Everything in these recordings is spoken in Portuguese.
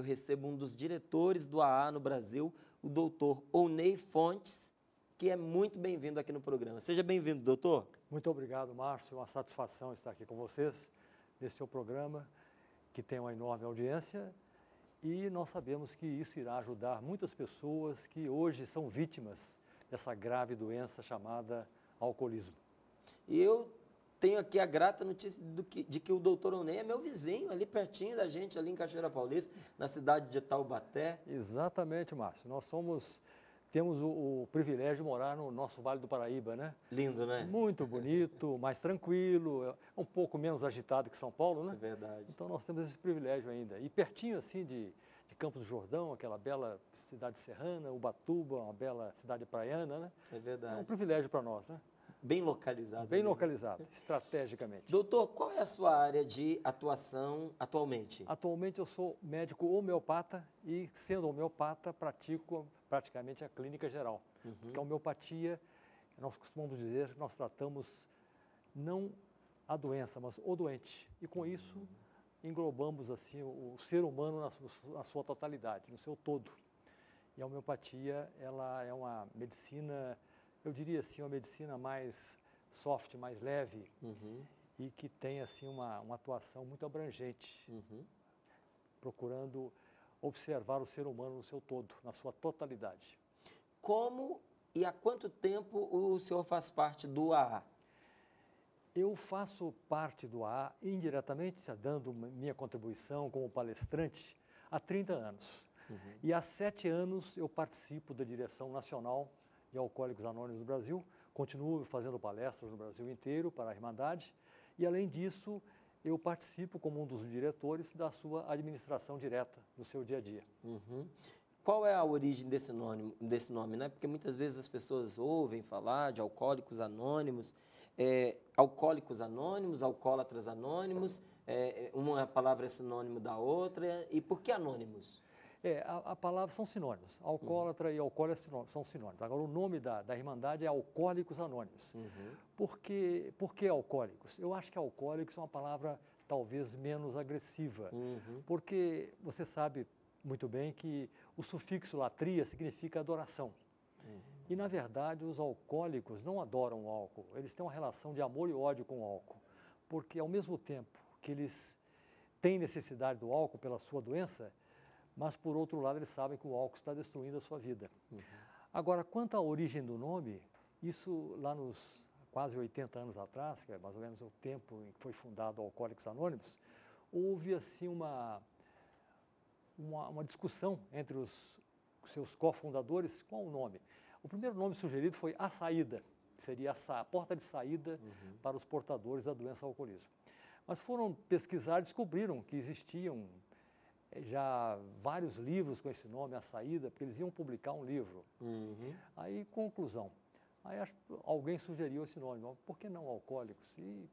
recebo um dos diretores do AA no Brasil, o doutor Oney Fontes, que é muito bem-vindo aqui no programa. Seja bem-vindo, doutor. Muito obrigado, Márcio. Uma satisfação estar aqui com vocês nesse seu programa, que tem uma enorme audiência, e nós sabemos que isso irá ajudar muitas pessoas que hoje são vítimas dessa grave doença chamada alcoolismo. E eu tenho aqui a grata notícia de que o doutor Oney é meu vizinho, ali pertinho da gente, ali em Cachoeira Paulista, na cidade de Taubaté. Exatamente, Márcio. Temos o privilégio de morar no nosso Vale do Paraíba, né? Lindo, né? Muito bonito, mais tranquilo, um pouco menos agitado que São Paulo, né? É verdade. Então nós temos esse privilégio ainda. E pertinho assim de Campos do Jordão, aquela bela cidade serrana, Ubatuba, uma bela cidade praiana, né? É verdade. É um privilégio para nós, né? Bem localizado. Bem localizado, estrategicamente. Doutor, qual é a sua área de atuação atualmente? Atualmente eu sou médico homeopata e, sendo homeopata, pratico praticamente a clínica geral. Porque a homeopatia, nós costumamos dizer, nós tratamos não a doença, mas o doente. E com isso englobamos assim o ser humano na sua totalidade, no seu todo. E a homeopatia, ela é uma medicina, eu diria assim, uma medicina mais soft, mais leve, e que tem assim uma atuação muito abrangente, procurando observar o ser humano no seu todo, na sua totalidade. Como e há quanto tempo o senhor faz parte do AA? Eu faço parte do AA indiretamente, dando minha contribuição como palestrante há 30 anos. E há 7 anos eu participo da direção nacional de Alcoólicos Anônimos do Brasil, continuo fazendo palestras no Brasil inteiro para a Irmandade, e além disso eu participo como um dos diretores da sua administração direta, do seu dia a dia. Qual é a origem desse nome, né? Porque muitas vezes as pessoas ouvem falar de Alcoólicos Anônimos, Alcoólicos Anônimos, Alcoólatras Anônimos, uma palavra é sinônimo da outra, e por que anônimos? A palavra são sinônimos, alcoólatra e alcoólatra são sinônimos. Agora, o nome da Irmandade é Alcoólicos Anônimos. Por que alcoólicos? Eu acho que alcoólicos é uma palavra talvez menos agressiva, porque você sabe muito bem que o sufixo latria significa adoração. E, na verdade, os alcoólicos não adoram o álcool, eles têm uma relação de amor e ódio com o álcool, porque ao mesmo tempo que eles têm necessidade do álcool pela sua doença, mas, por outro lado, eles sabem que o álcool está destruindo a sua vida. Agora, quanto à origem do nome, isso lá nos quase 80 anos atrás, que é mais ou menos o tempo em que foi fundado o Alcoólicos Anônimos, houve assim uma discussão entre os seus cofundadores qual o nome. O primeiro nome sugerido foi A Saída, que seria a porta de saída para os portadores da doença alcoolismo. Mas foram pesquisar e descobriram que existiam já vários livros com esse nome, A Saída, porque eles iam publicar um livro. Aí, conclusão, alguém sugeriu esse nome, por que não Alcoólicos? E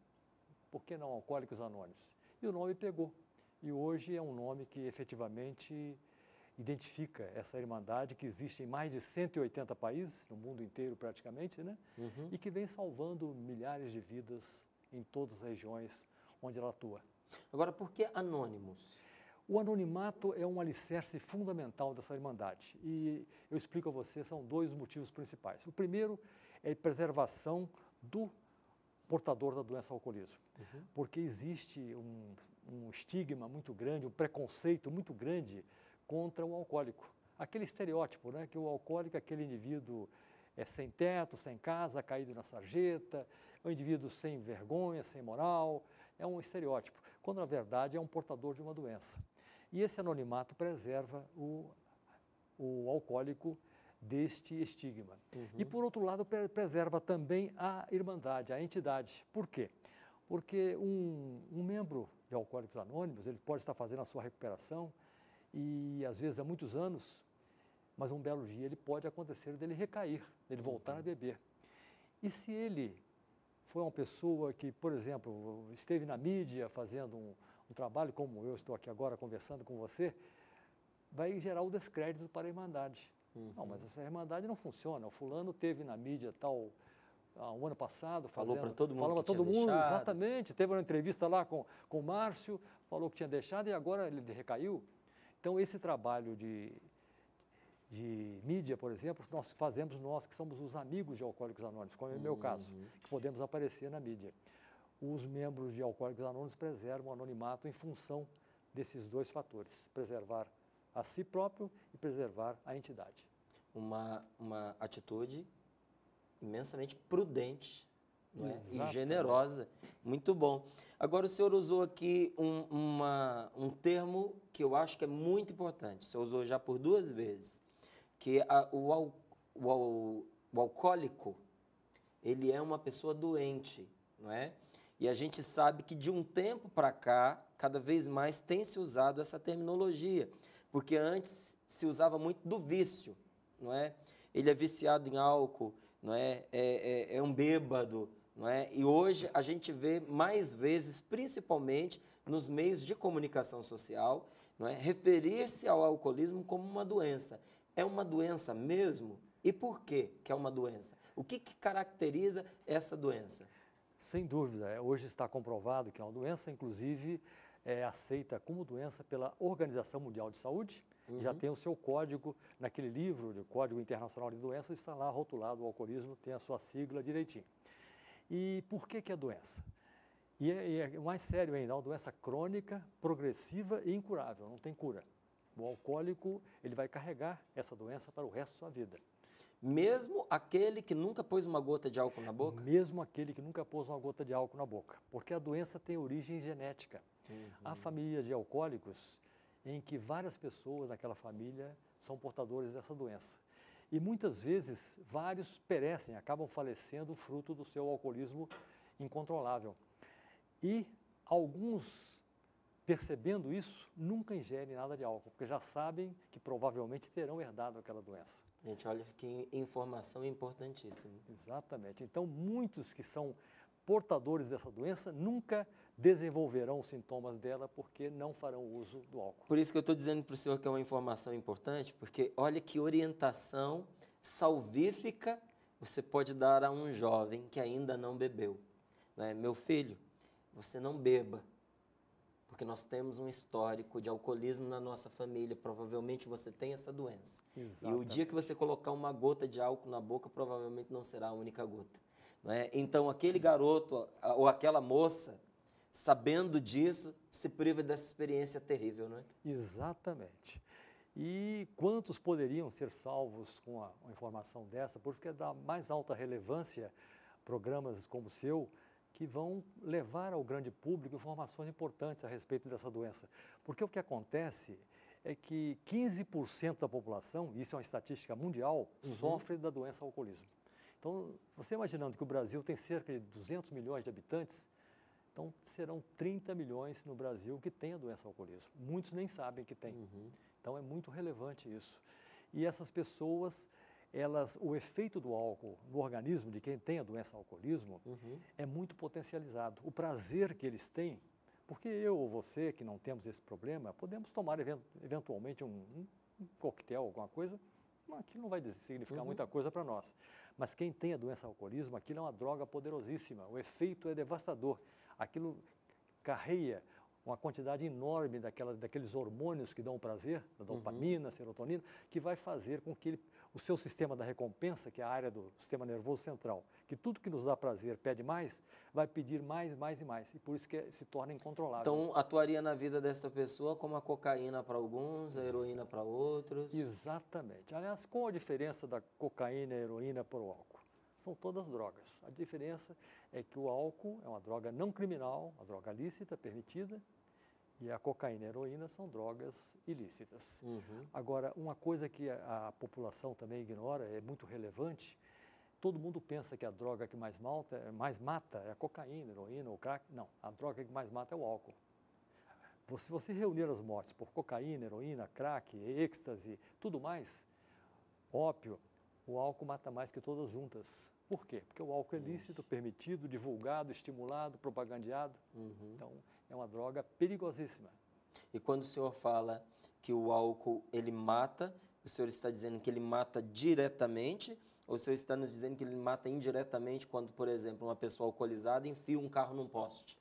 por que não Alcoólicos Anônimos? E o nome pegou. E hoje é um nome que efetivamente identifica essa irmandade que existe em mais de 180 países, no mundo inteiro praticamente, né? E que vem salvando milhares de vidas em todas as regiões onde ela atua. Agora, por que Anônimos? O anonimato é um alicerce fundamental dessa irmandade e eu explico a você, são 2 motivos principais. O primeiro é a preservação do portador da doença alcoolismo, porque existe um estigma muito grande, um preconceito muito grande contra o alcoólico. Aquele estereótipo, né, que o alcoólico é aquele indivíduo sem teto, sem casa, caído na sarjeta, é um indivíduo sem vergonha, sem moral, é um estereótipo, quando na verdade é um portador de uma doença. E esse anonimato preserva o alcoólico deste estigma. E, por outro lado, preserva também a irmandade, a entidade. Por quê? Porque um membro de Alcoólicos Anônimos, ele pode estar fazendo a sua recuperação e, às vezes, há muitos anos, mas um belo dia ele pode acontecer dele recair, dele voltar a beber. E se ele foi uma pessoa que, por exemplo, esteve na mídia fazendo um trabalho, como eu estou aqui agora conversando com você, vai gerar o descrédito para a Irmandade. Não, mas essa Irmandade não funciona. O fulano teve na mídia tal, o ano passado, falou para todo mundo, falou para todo mundo, deixado. Exatamente. Teve uma entrevista lá com o Márcio, falou que tinha deixado e agora ele recaiu. Então, esse trabalho de mídia, por exemplo, nós fazemos nós que somos os amigos de Alcoólicos Anônimos, como é o meu caso, que podemos aparecer na mídia. Os membros de Alcoólicos Anônimos preservam o anonimato em função desses dois fatores, preservar a si próprio e preservar a entidade. Uma atitude imensamente prudente, não é? E generosa. Muito bom. Agora, o senhor usou aqui um termo que eu acho que é muito importante. O senhor usou já por 2 vezes, que o alcoólico, ele é uma pessoa doente, não é? E a gente sabe que de um tempo para cá, cada vez mais tem se usado essa terminologia, porque antes se usava muito do vício, não é? Ele é viciado em álcool, não é? É um bêbado, não é? E hoje a gente vê mais vezes, principalmente nos meios de comunicação social, não é? Referir-se ao alcoolismo como uma doença. É uma doença mesmo? E por que é uma doença? O que caracteriza essa doença? Sem dúvida, hoje está comprovado que é uma doença, inclusive é aceita como doença pela Organização Mundial de Saúde, já tem o seu código, naquele livro, o Código Internacional de Doenças, está lá rotulado, o alcoolismo tem a sua sigla direitinho. E por que é doença? E é mais sério ainda, é uma doença crônica, progressiva e incurável, não tem cura. O alcoólico, ele vai carregar essa doença para o resto da sua vida. Mesmo aquele que nunca pôs uma gota de álcool na boca? Mesmo aquele que nunca pôs uma gota de álcool na boca, porque a doença tem origem genética. Há famílias de alcoólicos em que várias pessoas naquela família são portadores dessa doença. E muitas vezes vários perecem, acabam falecendo fruto do seu alcoolismo incontrolável. E alguns, percebendo isso, nunca ingerem nada de álcool, porque já sabem que provavelmente terão herdado aquela doença. Gente, olha que informação importantíssima. Exatamente. Então, muitos que são portadores dessa doença nunca desenvolverão os sintomas dela porque não farão uso do álcool. Por isso que eu estou dizendo para o senhor que é uma informação importante, porque olha que orientação salvífica você pode dar a um jovem que ainda não bebeu. Não é? Meu filho, você não beba, porque nós temos um histórico de alcoolismo na nossa família, provavelmente você tem essa doença. Exatamente. E o dia que você colocar uma gota de álcool na boca, provavelmente não será a única gota. Não é? Então, aquele garoto ou aquela moça, sabendo disso, se priva dessa experiência terrível, não é? Exatamente. E quantos poderiam ser salvos com uma informação dessa? Por isso que é da mais alta relevância programas como o seu, que vão levar ao grande público informações importantes a respeito dessa doença. Porque o que acontece é que 15% da população, isso é uma estatística mundial, sofre da doença alcoolismo. Então, você imaginando que o Brasil tem cerca de 200 milhões de habitantes, então serão 30 milhões no Brasil que têm a doença alcoolismo. Muitos nem sabem que têm. Então, é muito relevante isso. E essas pessoas, o efeito do álcool no organismo de quem tem a doença alcoolismo é muito potencializado. O prazer que eles têm, porque eu ou você que não temos esse problema, podemos tomar eventualmente um coquetel, alguma coisa, aquilo não vai significar muita coisa para nós. Mas quem tem a doença alcoolismo, aquilo é uma droga poderosíssima, o efeito é devastador. Aquilo carreia uma quantidade enorme daqueles hormônios que dão prazer, da dopamina, serotonina, que vai fazer com que o seu sistema da recompensa, que é a área do sistema nervoso central, que tudo que nos dá prazer pede mais, vai pedir mais, mais e mais, e por isso que se torna incontrolável. Então, atuaria na vida dessa pessoa como a cocaína para alguns, a heroína para outros? Exatamente. Aliás, qual a diferença da cocaína e a heroína para o álcool? São todas drogas. A diferença é que o álcool é uma droga não criminal, uma droga lícita, permitida, e a cocaína e a heroína são drogas ilícitas. Agora, uma coisa que a população também ignora, é muito relevante, todo mundo pensa que a droga que mais mata é a cocaína, a heroína, o crack. Não, a droga que mais mata é o álcool. Se você reunir as mortes por cocaína, heroína, crack, êxtase, tudo mais, ópio, o álcool mata mais que todas juntas. Por quê? Porque o álcool é lícito, permitido, divulgado, estimulado, propagandeado. Então, é uma droga perigosíssima. E quando o senhor fala que o álcool ele mata, o senhor está dizendo que ele mata diretamente, ou o senhor está nos dizendo que ele mata indiretamente quando, por exemplo, uma pessoa alcoolizada enfia um carro num poste?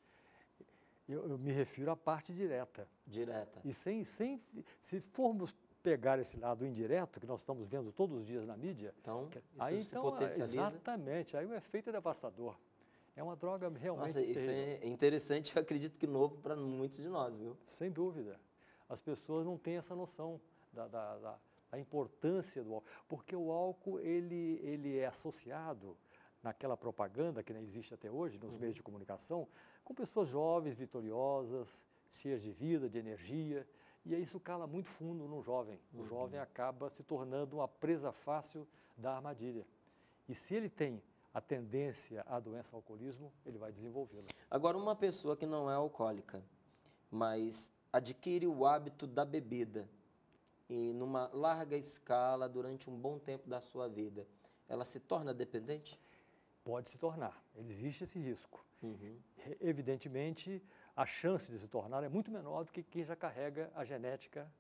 Eu me refiro à parte direta. Direta. E se formos pegar esse lado indireto, que nós estamos vendo todos os dias na mídia, Então, aí isso se então, potencializa. exatamente, aí o efeito é devastador. É uma droga realmente Nossa, isso terrível. é interessante, eu acredito que novo para muitos de nós, viu? Sem dúvida. As pessoas não têm essa noção da importância do álcool, porque o álcool ele é associado naquela propaganda que existe até hoje nos meios de comunicação, com pessoas jovens, vitoriosas, cheias de vida, de energia, e aí isso cala muito fundo no jovem. O jovem acaba se tornando uma presa fácil da armadilha. E se ele tem a tendência à doença ao alcoolismo, ele vai desenvolvê-la. Agora, uma pessoa que não é alcoólica, mas adquire o hábito da bebida e numa larga escala durante um bom tempo da sua vida, ela se torna dependente? Pode se tornar, existe esse risco. Evidentemente, a chance de se tornar é muito menor do que quem já carrega a genética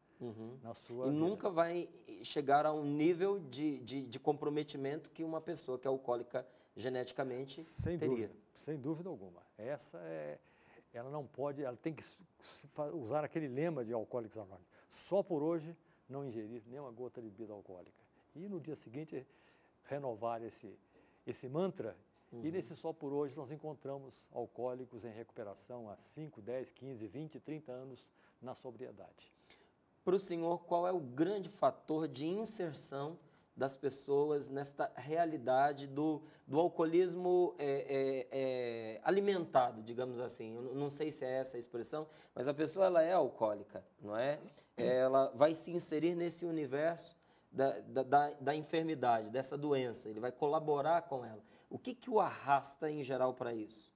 na sua E vida. nunca vai chegar a um nível de comprometimento que uma pessoa que é alcoólica geneticamente teria. Sem dúvida alguma. Ela não pode, ela tem que usar aquele lema de Alcoólicos Anônimos. Só por hoje não ingerir nenhuma gota de bebida alcoólica. E no dia seguinte renovar esse mantra. E nesse só por hoje nós encontramos alcoólicos em recuperação há 5, 10, 15, 20, 30 anos na sobriedade. Para o senhor, qual é o grande fator de inserção das pessoas nesta realidade do alcoolismo alimentado, digamos assim? Eu não sei se é essa a expressão, mas a pessoa ela é alcoólica, não é? Ela vai se inserir nesse universo da enfermidade, dessa doença, ele vai colaborar com ela. O que o arrasta em geral para isso?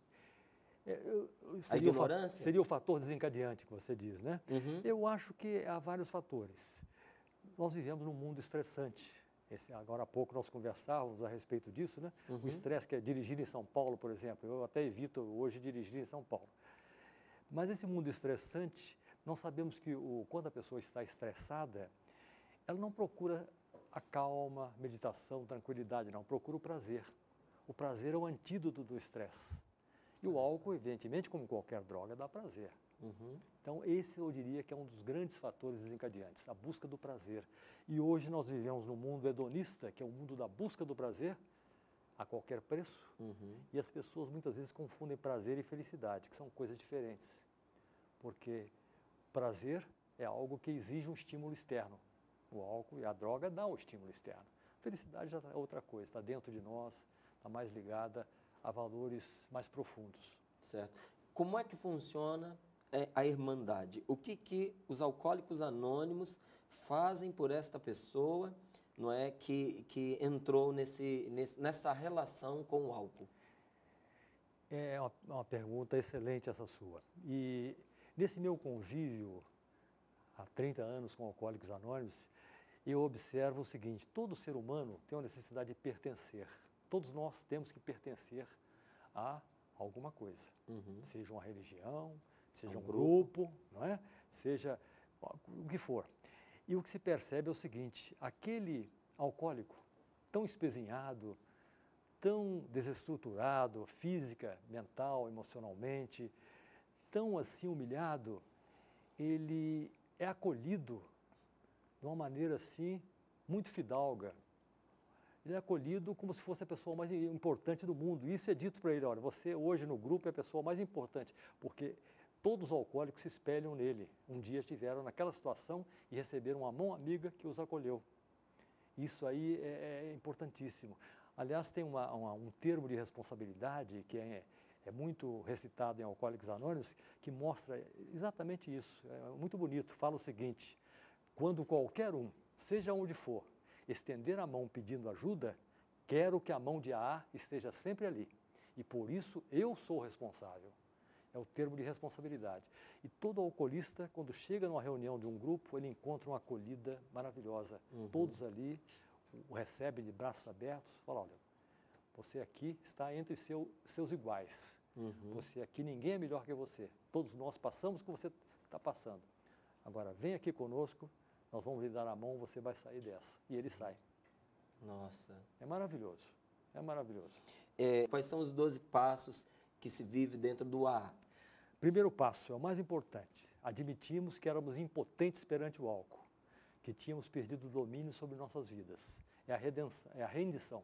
A ignorância? Seria o fator desencadeante que você diz, né? Eu acho que há vários fatores. Nós vivemos num mundo estressante. Agora há pouco nós conversávamos a respeito disso, né? O estresse que é dirigir em São Paulo, por exemplo. Eu até evito hoje dirigir em São Paulo. Mas esse mundo estressante, nós sabemos que quando a pessoa está estressada, ela não procura a calma, meditação, tranquilidade, não. Procura o prazer. O prazer é o antídoto do estresse. E o álcool, evidentemente, como qualquer droga, dá prazer. Então, esse eu diria que é um dos grandes fatores desencadeantes, a busca do prazer. E hoje nós vivemos num mundo hedonista, que é o mundo da busca do prazer a qualquer preço. E as pessoas muitas vezes confundem prazer e felicidade, que são coisas diferentes. Porque prazer é algo que exige um estímulo externo. O álcool e a droga dão o estímulo externo. Felicidade já é outra coisa, está dentro de nós, está mais ligada a valores mais profundos. Certo. Como é que funciona a irmandade? O que os alcoólicos anônimos fazem por esta pessoa, não é, que entrou nessa relação com o álcool? É uma pergunta excelente essa sua. E nesse meu convívio, há 30 anos com Alcoólicos Anônimos, eu observo o seguinte: todo ser humano tem uma necessidade de pertencer. Todos nós temos que pertencer a alguma coisa, seja uma religião, seja um grupo, não é? Seja o que for. E o que se percebe é o seguinte: aquele alcoólico tão espezinhado, tão desestruturado, física, mental, emocionalmente, tão assim humilhado, ele é acolhido de uma maneira assim muito fidalga. Ele é acolhido como se fosse a pessoa mais importante do mundo. Isso é dito para ele: olha, você hoje no grupo é a pessoa mais importante, porque todos os alcoólicos se espelham nele. Um dia estiveram naquela situação e receberam uma mão amiga que os acolheu. Isso aí é importantíssimo. Aliás, tem um termo de responsabilidade que é muito recitado em Alcoólicos Anônimos, que mostra exatamente isso. É muito bonito. Fala o seguinte: quando qualquer um, seja onde for, estender a mão pedindo ajuda, quero que a mão de A esteja sempre ali. E por isso eu sou responsável. É o termo de responsabilidade. E todo alcoolista, quando chega numa reunião de um grupo, ele encontra uma acolhida maravilhosa. Todos ali o recebem de braços abertos, falam: olha, você aqui está entre seus iguais. Você aqui, ninguém é melhor que você. Todos nós passamos o que você está passando. Agora, vem aqui conosco, nós vamos lhe dar a mão, você vai sair dessa. E ele sai. Nossa. É maravilhoso. É maravilhoso. Quais são os 12 passos que se vive dentro do A? Primeiro passo, é o mais importante. Admitimos que éramos impotentes perante o álcool, que tínhamos perdido o domínio sobre nossas vidas. É a redenção, é a rendição.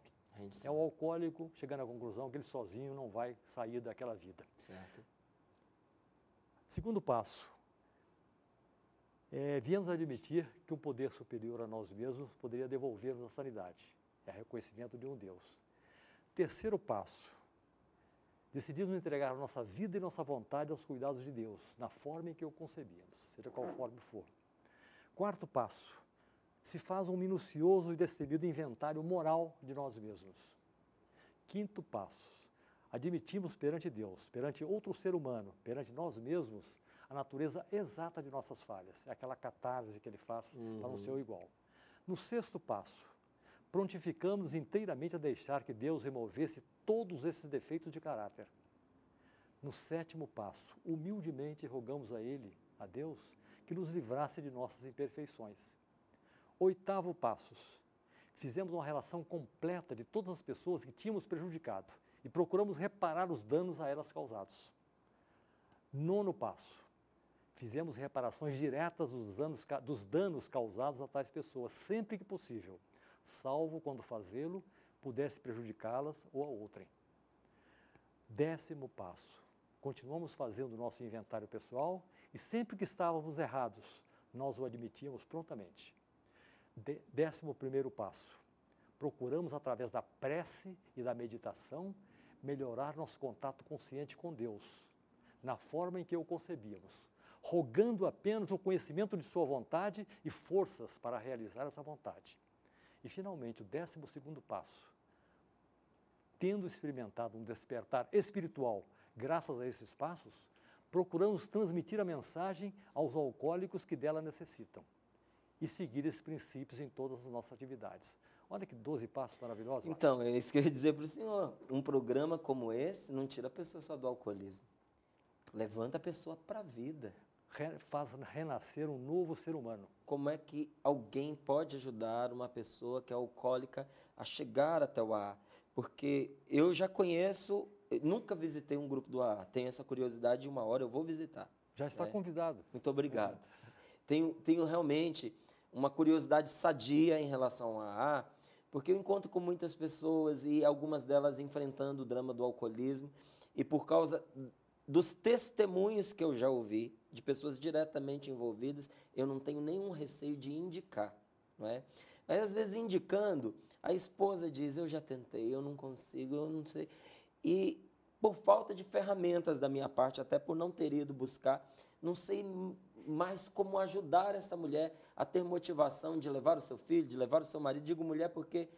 É o alcoólico chegando à conclusão que ele sozinho não vai sair daquela vida. Certo. Segundo passo, viemos a admitir que um poder superior a nós mesmos poderia devolver-nos a sanidade. É reconhecimento de um Deus. Terceiro passo, decidimos entregar nossa vida e nossa vontade aos cuidados de Deus, na forma em que o concebíamos, seja qual forma for. Quarto passo, se faz um minucioso e destemido inventário moral de nós mesmos. Quinto passo, admitimos perante Deus, perante outro ser humano, perante nós mesmos, a natureza exata de nossas falhas. É aquela catarse que ele faz para não ser o igual. No sexto passo, prontificamos inteiramente a deixar que Deus removesse todos esses defeitos de caráter. No sétimo passo, humildemente rogamos a Ele, a Deus, que nos livrasse de nossas imperfeições. Oitavo passo, fizemos uma relação completa de todas as pessoas que tínhamos prejudicado e procuramos reparar os danos a elas causados. Nono passo, fizemos reparações diretas dos danos causados a tais pessoas, sempre que possível, salvo quando fazê-lo pudesse prejudicá-las ou a outrem. Décimo passo, continuamos fazendo o nosso inventário pessoal e sempre que estávamos errados, nós o admitíamos prontamente. 11º passo, procuramos através da prece e da meditação melhorar nosso contato consciente com Deus, na forma em que o concebíamos, rogando apenas o conhecimento de sua vontade e forças para realizar essa vontade. E, finalmente, o 12º passo, tendo experimentado um despertar espiritual graças a esses passos, procuramos transmitir a mensagem aos alcoólicos que dela necessitam e seguir esses princípios em todas as nossas atividades. Olha que 12 passos maravilhosos. Então, é isso que eu ia dizer para o senhor. Um programa como esse não tira a pessoa só do alcoolismo. Levanta a pessoa para a vida. Faz renascer um novo ser humano. Como é que alguém pode ajudar uma pessoa que é alcoólica a chegar até o AA? Porque eu já conheço, nunca visitei um grupo do AA. Tenho essa curiosidade, uma hora eu vou visitar. Já está convidado. Muito obrigado. Tenho realmente uma curiosidade sadia em relação ao AA, porque eu encontro com muitas pessoas e algumas delas enfrentando o drama do alcoolismo e por causa dos testemunhos que eu já ouvi, de pessoas diretamente envolvidas, eu não tenho nenhum receio de indicar, não é? Mas, às vezes, indicando, a esposa diz, eu já tentei, eu não consigo, eu não sei. E, por falta de ferramentas da minha parte, até por não ter ido buscar, não sei mais como ajudar essa mulher a ter motivação de levar o seu filho, de levar o seu marido. Digo mulher porque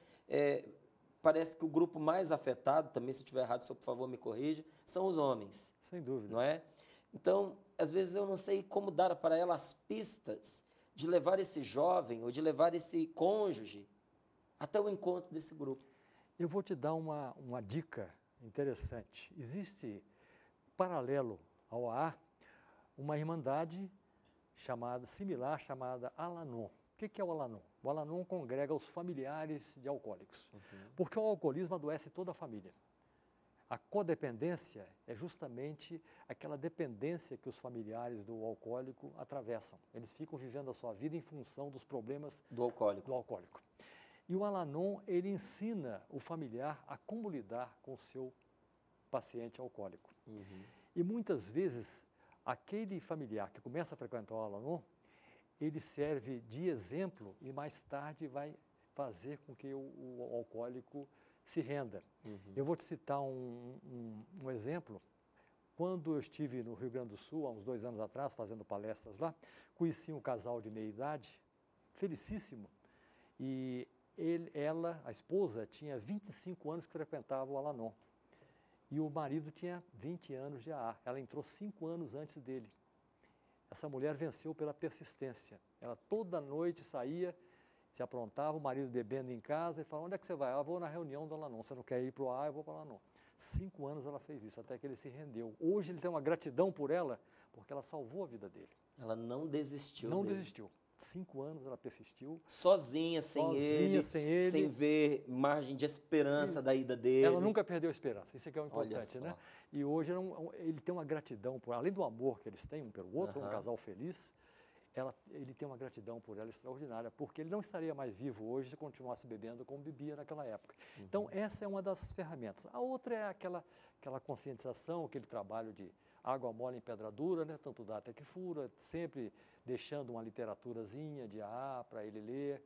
parece que o grupo mais afetado, também se eu estiver errado, o senhor, por favor, me corrija, são os homens. Sem dúvida. Não é? Então, às vezes eu não sei como dar para ela as pistas de levar esse jovem ou de levar esse cônjuge até o encontro desse grupo. Eu vou te dar uma dica interessante. Existe, paralelo ao AA, uma irmandade similar chamada Al-Anon. O que é o Al-Anon? O Al-Anon congrega os familiares de alcoólicos, porque o alcoolismo adoece toda a família. A codependência é justamente aquela dependência que os familiares do alcoólico atravessam. Eles ficam vivendo a sua vida em função dos problemas do alcoólico. E o Al-Anon, ele ensina o familiar a como lidar com o seu paciente alcoólico. E muitas vezes, aquele familiar que começa a frequentar o Al-Anon, ele serve de exemplo e mais tarde vai fazer com que o alcoólico se renda. Eu vou te citar um exemplo. Quando eu estive no Rio Grande do Sul, há uns 2 anos atrás, fazendo palestras lá, conheci um casal de meia-idade, felicíssimo, e a esposa, tinha 25 anos que frequentava o Al-Anon, e o marido tinha 20 anos de AA. Ela entrou 5 anos antes dele. Essa mulher venceu pela persistência. Ela toda noite saía, se aprontava, o marido bebendo em casa, e falava, onde é que você vai? Eu vou na reunião do Al-Anon. Você não quer ir para o AA? Eu vou para o Al-Anon. 5 anos ela fez isso, até que ele se rendeu. Hoje ele tem uma gratidão por ela, porque ela salvou a vida dele. Ela não desistiu Não dele. desistiu. 5 anos ela persistiu. Sozinha, sem ele, sem ver margem de esperança da ida dele. Ela nunca perdeu a esperança, isso é que é o Olha importante, só. né? E hoje ele tem uma gratidão, além do amor que eles têm um pelo outro, um casal feliz, ele tem uma gratidão por ela extraordinária, porque ele não estaria mais vivo hoje se continuasse bebendo como bebia naquela época. Então, essa é uma das ferramentas. A outra é aquela conscientização, aquele trabalho de água mole em pedra dura, né? Tanto dá até que fura, sempre deixando uma literaturazinha de AA para ele ler.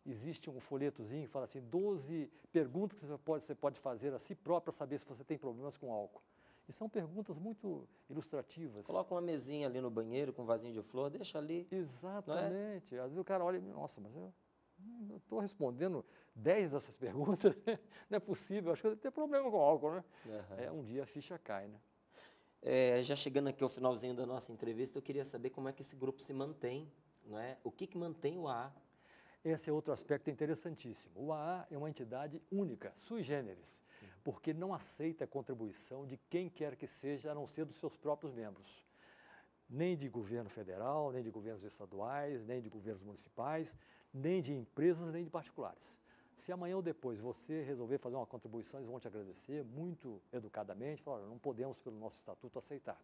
Existe um folhetozinho que fala assim, 12 perguntas que você pode fazer a si próprio para saber se você tem problemas com álcool. E são perguntas muito ilustrativas. Coloca uma mesinha ali no banheiro com um vasinho de flor, deixa ali. Exatamente. Às vezes o cara olha e nossa, mas eu estou respondendo 10 dessas perguntas, não é possível, acho que eu devo ter problema com álcool, né? Um dia a ficha cai, né? Já chegando aqui ao finalzinho da nossa entrevista, eu queria saber como é que esse grupo se mantém, não é? O que mantém o AA? Esse é outro aspecto interessantíssimo. O AA é uma entidade única, sui generis, porque não aceita a contribuição de quem quer que seja, a não ser dos seus próprios membros. Nem de governo federal, nem de governos estaduais, nem de governos municipais, nem de empresas, nem de particulares. Se amanhã ou depois você resolver fazer uma contribuição, eles vão te agradecer muito educadamente, falar, não podemos, pelo nosso estatuto, aceitar.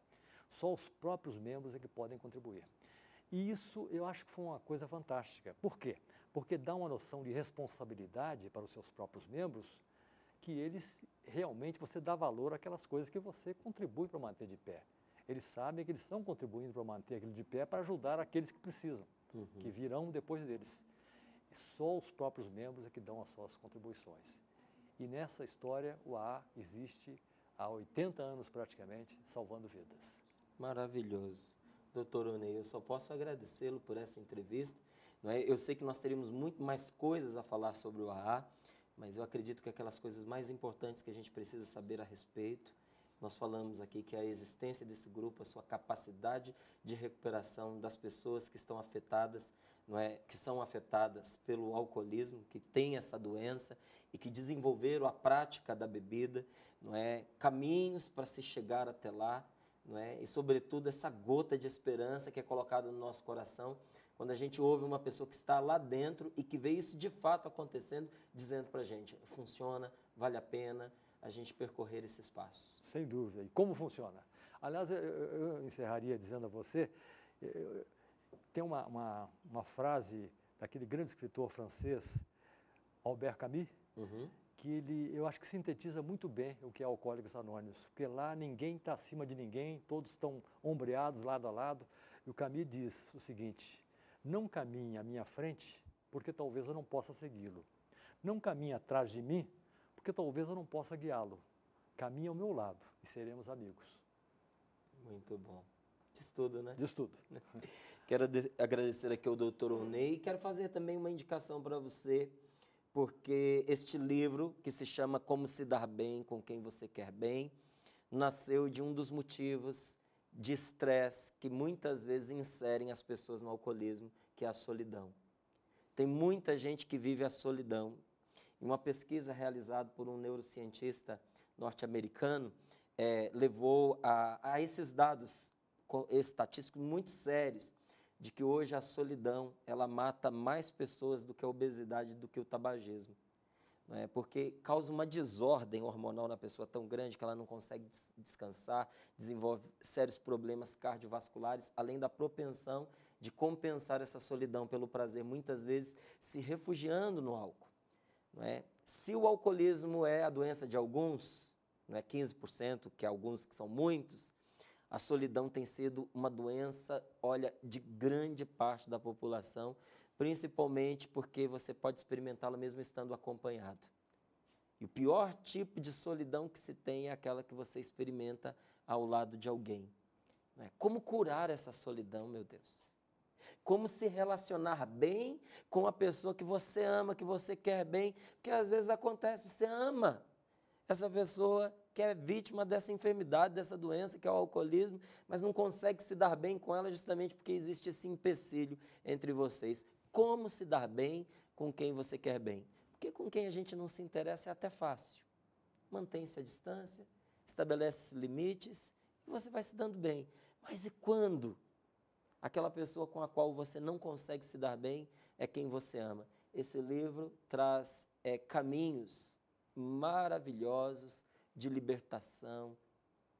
Só os próprios membros é que podem contribuir. E isso eu acho que foi uma coisa fantástica. Por quê? Porque dá uma noção de responsabilidade para os seus próprios membros, que eles realmente, você dá valor àquelas coisas que você contribui para manter de pé. Eles sabem que eles estão contribuindo para manter aquilo de pé para ajudar aqueles que precisam, que virão depois deles. Só os próprios membros é que dão as suas contribuições. E nessa história, o AA existe há 80 anos praticamente, salvando vidas. Maravilhoso. Doutor Oney, eu só posso agradecê-lo por essa entrevista. Não é? Eu sei que nós teríamos muito mais coisas a falar sobre o AA, mas eu acredito que aquelas coisas mais importantes que a gente precisa saber a respeito, nós falamos aqui que a existência desse grupo, a sua capacidade de recuperação das pessoas que estão afetadas, não é? Que são afetadas pelo alcoolismo, que têm essa doença e que desenvolveram a prática da bebida, não é? Caminhos para se chegar até lá, não é? E, sobretudo, essa gota de esperança que é colocada no nosso coração quando a gente ouve uma pessoa que está lá dentro e que vê isso de fato acontecendo, dizendo para a gente, funciona, vale a pena a gente percorrer esses passos. Sem dúvida. E como funciona? Aliás, eu encerraria dizendo a você, tem uma frase daquele grande escritor francês, Albert Camus, que eu acho que sintetiza muito bem o que é Alcoólicos Anônimos, porque lá ninguém está acima de ninguém, todos estão ombreados lado a lado, e o Camus diz o seguinte, não caminhe à minha frente, porque talvez eu não possa segui-lo. Não caminhe atrás de mim, porque talvez eu não possa guiá-lo. Caminhe ao meu lado e seremos amigos. Muito bom. Diz tudo, né? Diz tudo. Quero agradecer aqui ao Dr. Oney e quero fazer também uma indicação para você, porque este livro, que se chama Como se dar bem com quem você quer bem, nasceu de um dos motivos de estresse que muitas vezes inserem as pessoas no alcoolismo, que é a solidão. Tem muita gente que vive a solidão. E uma pesquisa realizada por um neurocientista norte-americano levou a esses dados estatísticos muito sérios, de que hoje a solidão ela mata mais pessoas do que a obesidade, do que o tabagismo. Não é? Porque causa uma desordem hormonal na pessoa tão grande que ela não consegue descansar, desenvolve sérios problemas cardiovasculares, além da propensão de compensar essa solidão pelo prazer, muitas vezes se refugiando no álcool. Não é? Se o alcoolismo é a doença de alguns, não é 15%, que alguns que são muitos, a solidão tem sido uma doença, olha, de grande parte da população, principalmente porque você pode experimentá-la mesmo estando acompanhado. E o pior tipo de solidão que se tem é aquela que você experimenta ao lado de alguém. Não é? Como curar essa solidão, meu Deus? Como se relacionar bem com a pessoa que você ama, que você quer bem, porque às vezes acontece, você ama essa pessoa que é vítima dessa enfermidade, dessa doença que é o alcoolismo, mas não consegue se dar bem com ela justamente porque existe esse empecilho entre vocês. Como se dar bem com quem você quer bem? Porque com quem a gente não se interessa é até fácil. Mantém-se a Aquela pessoa com a qual você não consegue se dar bem é quem você ama. Esse livro traz caminhos maravilhosos de libertação,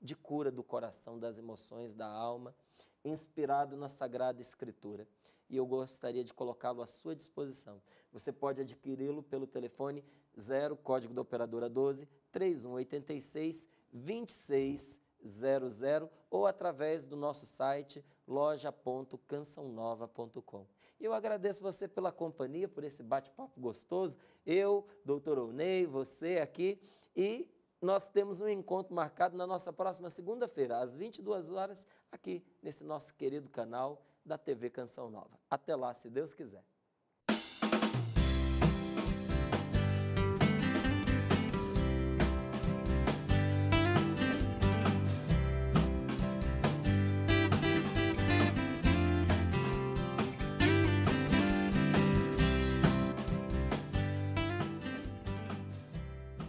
de cura do coração, das emoções, da alma, inspirado na Sagrada Escritura. E eu gostaria de colocá-lo à sua disposição. Você pode adquiri-lo pelo telefone 0, código da operadora 12, 3186 2600 ou através do nosso site loja.cançãonova.com. Eu agradeço você pela companhia, por esse bate-papo gostoso. Eu, Dr. Owney, você aqui, e nós temos um encontro marcado na nossa próxima segunda-feira, às 22 horas, aqui nesse nosso querido canal da TV Canção Nova. Até lá, se Deus quiser.